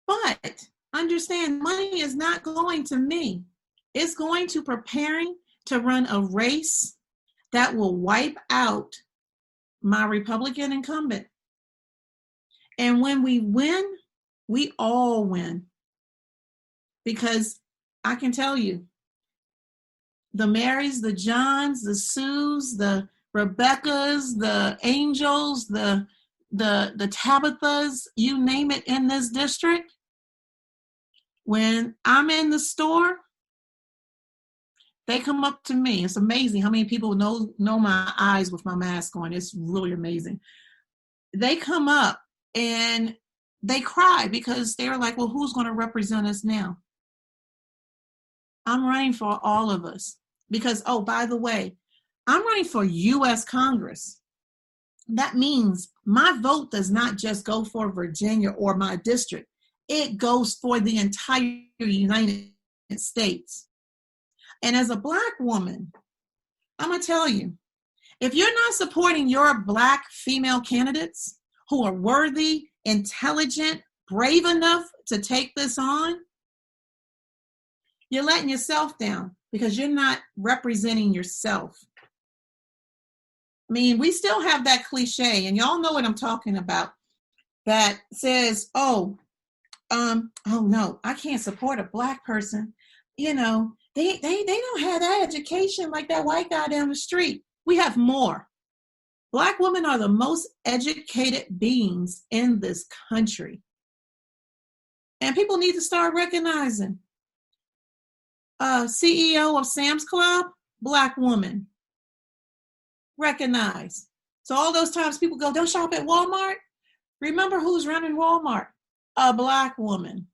But understand, money is not going to me. It's going to preparing to run a race that will wipe out my Republican incumbent. And when we win, we all win. Because I can tell you, the Marys, the Johns, the Sues, the Rebeccas, the Angels, the Tabithas, you name it in this district, when I'm in the store, they come up to me. It's amazing how many people know my eyes with my mask on. It's really amazing. They come up and they cry because they're like, well, who's going to represent us now? I'm running for all of us because, oh, by the way, I'm running for U.S. Congress. That means my vote does not just go for Virginia or my district. It goes for the entire United States. And as a Black woman, I'm going to tell you, if you're not supporting your Black female candidates who are worthy, intelligent, brave enough to take this on, you're letting yourself down because you're not representing yourself. I mean, we still have that cliche, and y'all know what I'm talking about, that says, oh no, I can't support a Black person. You know, they don't have that education like that white guy down the street. We have more. Black women are the most educated beings in this country. And people need to start recognizing. CEO of Sam's Club, Black woman. Recognize. So all those times people go, don't shop at Walmart. Remember who's running Walmart? A Black woman.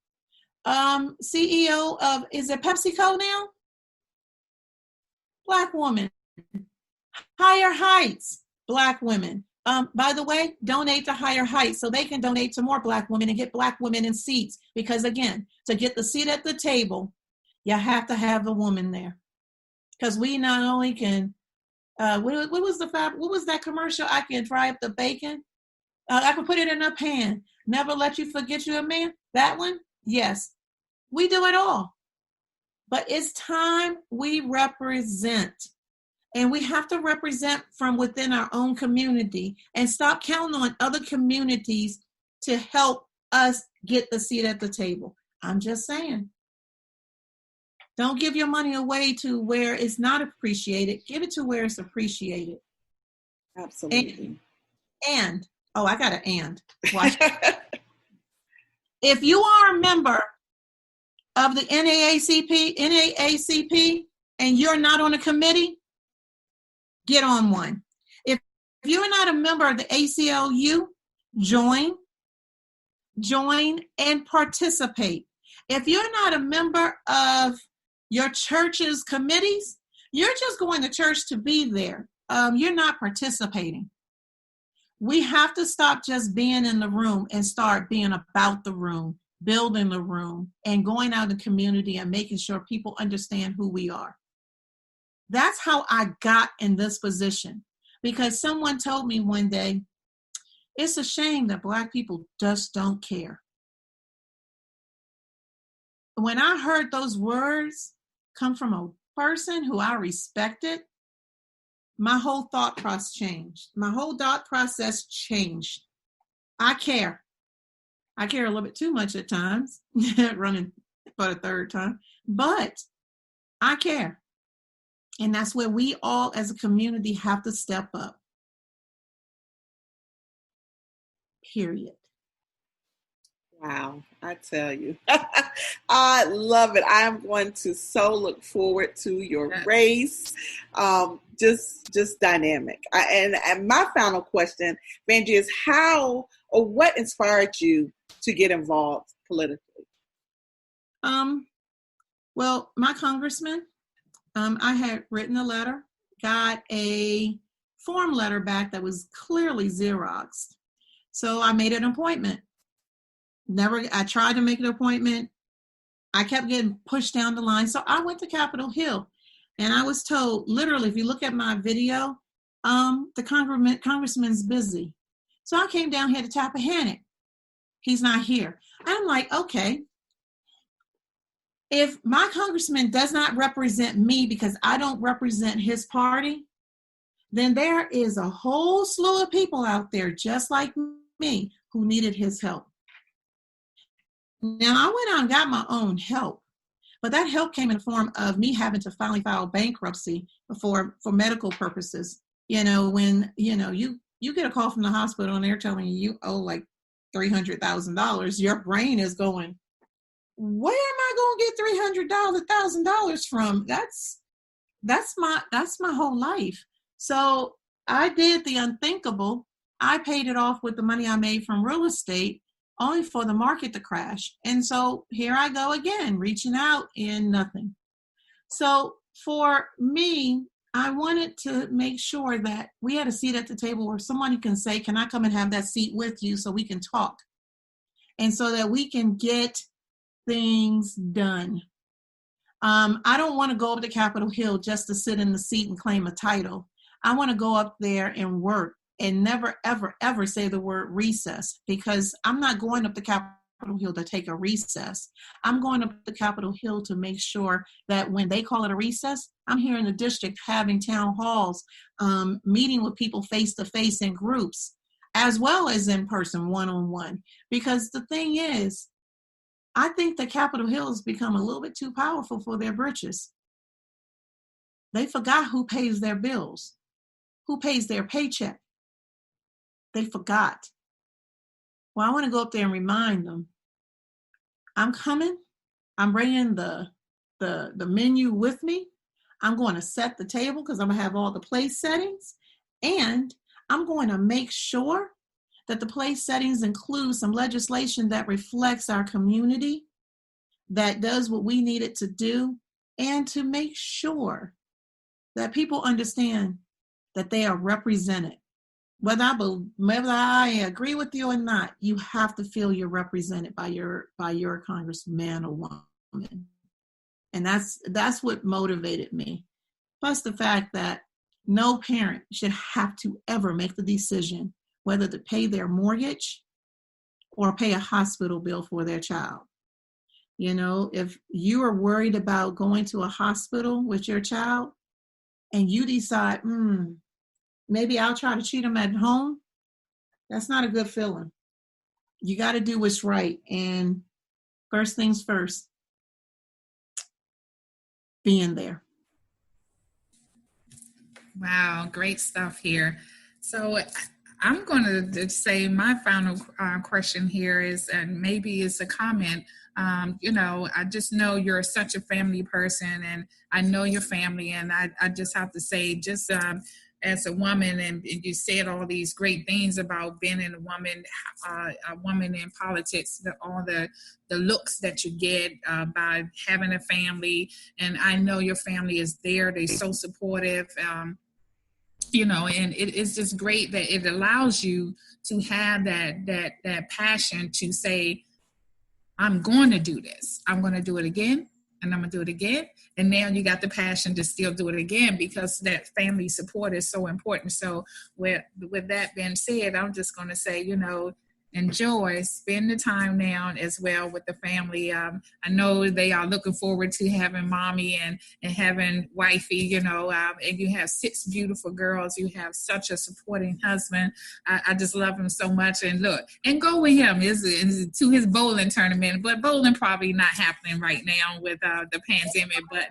CEO of, is it PepsiCo now? Black woman. Higher Heights, Black women. By the way, donate to Higher Heights so they can donate to more Black women and get Black women in seats. Because again, to get the seat at the table, you have to have a woman there. Because we not only can, what was that commercial? I can fry up the bacon. I can put it in a pan. Never let you forget you're a man. That one? Yes. We do it all. But it's time we represent. And we have to represent from within our own community and stop counting on other communities to help us get the seat at the table. I'm just saying. Don't give your money away to where it's not appreciated. Give it to where it's appreciated. Absolutely. And I got an and. Watch. If you are a member of the NAACP, and you're not on a committee, get on one. If you're not a member of the ACLU, join and participate. If you're not a member of your church's committees, you're just going to church to be there. You're not participating. We have to stop just being in the room and start being about the room, building the room, and going out in the community and making sure people understand who we are. That's how I got in this position, because someone told me one day, it's a shame that Black people just don't care. When I heard those words come from a person who I respected, my whole thought process changed. My whole thought process changed. I care. I care a little bit too much at times, running for the third time, but I care. And that's where we all as a community have to step up. Period. Wow, I tell you. I love it. I'm going to so look forward to your race. Just dynamic. And my final question, Vangie, is how or what inspired you to get involved politically? Well, my congressman, I had written a letter, got a form letter back that was clearly Xeroxed. So I made an appointment. I tried to make an appointment. I kept getting pushed down the line. So I went to Capitol Hill, and I was told, literally, if you look at my video, the congressman's busy. So I came down here to Tappahannock. He's not here. I'm like, okay, if my congressman does not represent me because I don't represent his party, then there is a whole slew of people out there just like me who needed his help. Now, I went out and got my own help, but that help came in the form of me having to finally file bankruptcy for medical purposes. When, you get a call from the hospital and they're telling you owe like $300,000, your brain is going, where am I going to get $300,000 from? That's my whole life. So I did the unthinkable. I paid it off with the money I made from real estate, only for the market to crash. And so here I go again, reaching out and nothing. So for me, I wanted to make sure that we had a seat at the table where somebody can say, can I come and have that seat with you so we can talk? And so that we can get things done. I don't want to go up to Capitol Hill just to sit in the seat and claim a title. I want to go up there and work and never, ever, ever say the word recess, because I'm not going up to Capitol Hill to take a recess. I'm going up to Capitol Hill to make sure that when they call it a recess, I'm here in the district having town halls, meeting with people face-to-face in groups, as well as in person, one-on-one. Because the thing is, I think that Capitol Hill has become a little bit too powerful for their britches. They forgot who pays their bills, who pays their paycheck. They forgot. Well, I want to go up there and remind them, I'm coming. I'm bringing the menu with me. I'm going to set the table because I'm going to have all the place settings. And I'm going to make sure that the place settings include some legislation that reflects our community, that does what we need it to do, and to make sure that people understand that they are represented. Whether I agree with you or not, you have to feel you're represented by your congressman or woman. And that's what motivated me. Plus the fact that no parent should have to ever make the decision whether to pay their mortgage or pay a hospital bill for their child. If you are worried about going to a hospital with your child and you decide, maybe I'll try to treat them at home, that's not a good feeling. You got to do what's right. And first things first, being there. Wow, great stuff here. So I'm going to say my final question here is, and maybe it's a comment. I just know you're such a family person, and I know your family, and I just have to say, just as a woman, and you said all these great things about being a woman in politics, all the looks that you get by having a family, and I know your family is there. They're so supportive. And it's just great that it allows you to have that passion to say, I'm going to do this. I'm going to do it again, and I'm going to do it again. And now you got the passion to still do it again, because that family support is so important. So with that being said, I'm just going to say, enjoy, spend the time now as well with the family. I know they are looking forward to having mommy and having wifey, and you have 6 beautiful girls. You have such a supporting husband. I just love him so much. And look, and go with him is to his bowling tournament, but bowling probably not happening right now with the pandemic, but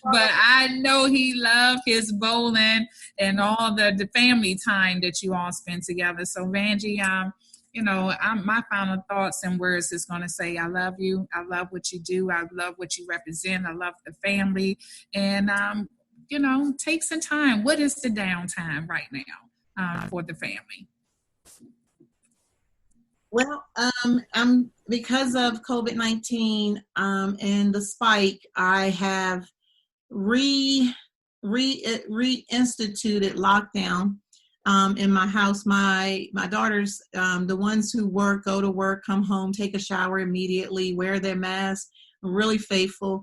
but I know he loved his bowling and all the family time that you all spend together. So Vangie, my final thoughts and words is going to say, I love you. I love what you do. I love what you represent. I love the family. And, take some time. What is the downtime right now for the family? Well, because of COVID-19 and the spike, I have reinstituted lockdown in my house. My daughters, the ones who work, go to work, come home, take a shower immediately, wear their mask, really faithful.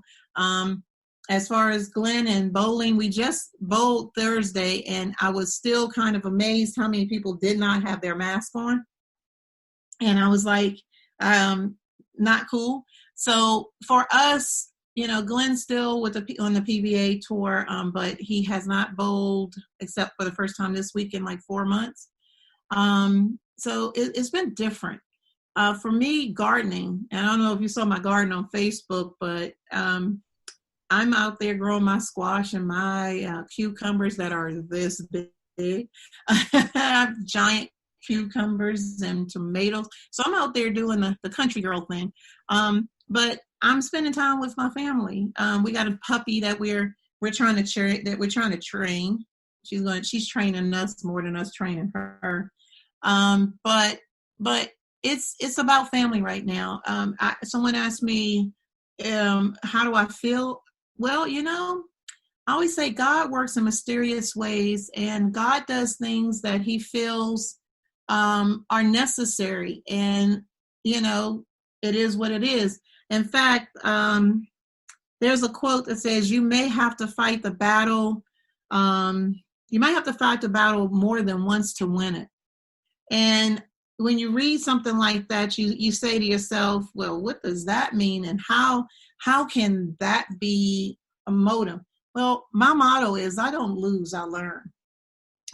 As far as Glenn and bowling, we just bowled Thursday, and I was still kind of amazed how many people did not have their mask on. And I was like, not cool. So for us, Glenn's still on the PBA tour, but he has not bowled except for the first time this week in like 4 months. So it's been different. For me, gardening, and I don't know if you saw my garden on Facebook, but I'm out there growing my squash and my cucumbers that are this big. I have giant cucumbers and tomatoes. So I'm out there doing the country girl thing. But I'm spending time with my family. We got a puppy that we're trying to train. She's training us more than us training her. But it's about family right now. Someone asked me, how do I feel? Well, I always say God works in mysterious ways, and God does things that he feels are necessary. And, it is what it is. In fact, there's a quote that says, you may have to fight the battle. You might have to fight the battle more than once to win it. And when you read something like that, you say to yourself, well, what does that mean? And how can that be a motive? Well, my motto is I don't lose, I learn.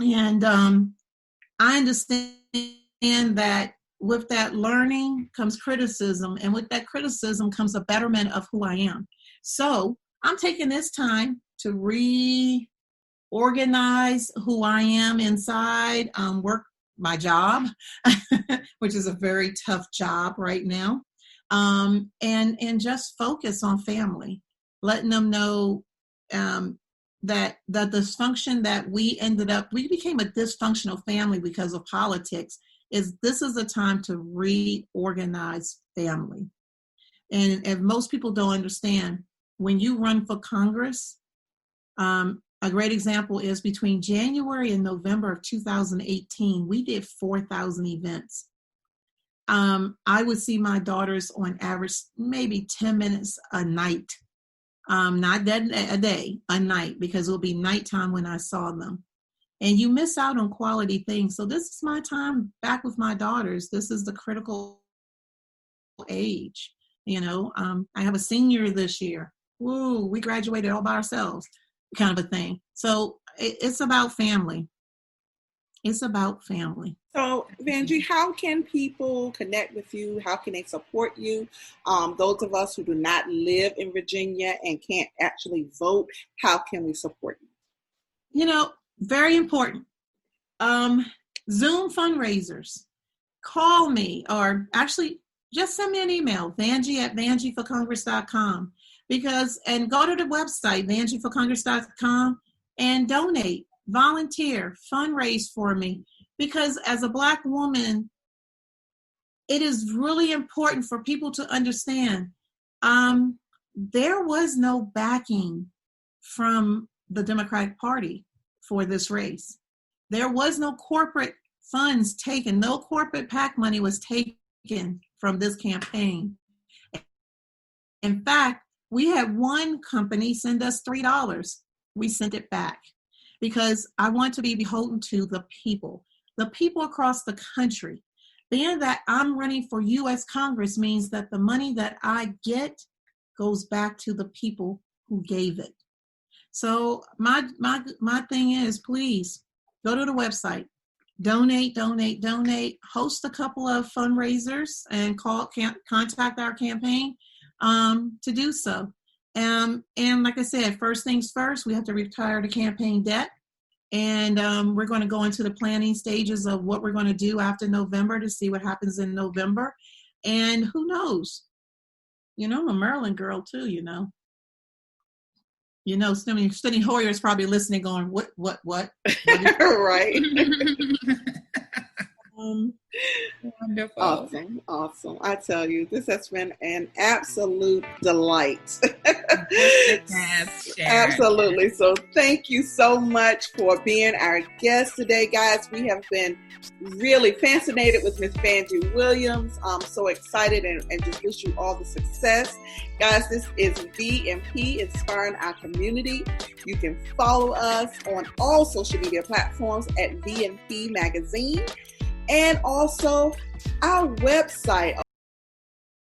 And I understand that with that learning comes criticism, and with that criticism comes a betterment of who I am. So I'm taking this time to reorganize who I am inside, work my job, which is a very tough job right now, and just focus on family, letting them know that the dysfunction that we became a dysfunctional family because of politics. This is a time to reorganize family. And if most people don't understand, when you run for Congress, a great example is between January and November of 2018, we did 4,000 events. I would see my daughters on average, maybe 10 minutes a night. Not a day, a night, because it will be nighttime when I saw them. And you miss out on quality things. So this is my time back with my daughters. This is the critical age. I have a senior this year. Woo, we graduated all by ourselves, kind of a thing. So it's about family. It's about family. So, Vangie, how can people connect with you? How can they support you? Those of us who do not live in Virginia and can't actually vote, how can we support you? Very important. Zoom fundraisers. Call me, or actually just send me an email, Vangie@VangieForCongress.com, and go to the website, VangieForCongress.com, and donate, volunteer, fundraise for me. Because as a Black woman, it is really important for people to understand there was no backing from the Democratic Party for this race. There was no corporate funds taken. No corporate PAC money was taken from this campaign. In fact, we had one company send us $3. We sent it back because I want to be beholden to the people across the country. Being that I'm running for U.S. Congress means that the money that I get goes back to the people who gave it. So my thing is, please go to the website, donate, host a couple of fundraisers, and contact our campaign to do so. And like I said, first things first, we have to retire the campaign debt. And we're going to go into the planning stages of what we're going to do after November to see what happens in November. And who knows? I'm a Maryland girl too, Steny Hoyer is probably listening going, what? Right. Wonderful. Awesome. I tell you, this has been an absolute delight. Yes, absolutely. So thank you so much for being our guest today, guys. We have been really fascinated with Miss Vangie Williams. I'm so excited and just wish you all the success. Guys, this is VMP, Inspiring Our Community. You can follow us on all social media platforms at VMP Magazine. and also our website.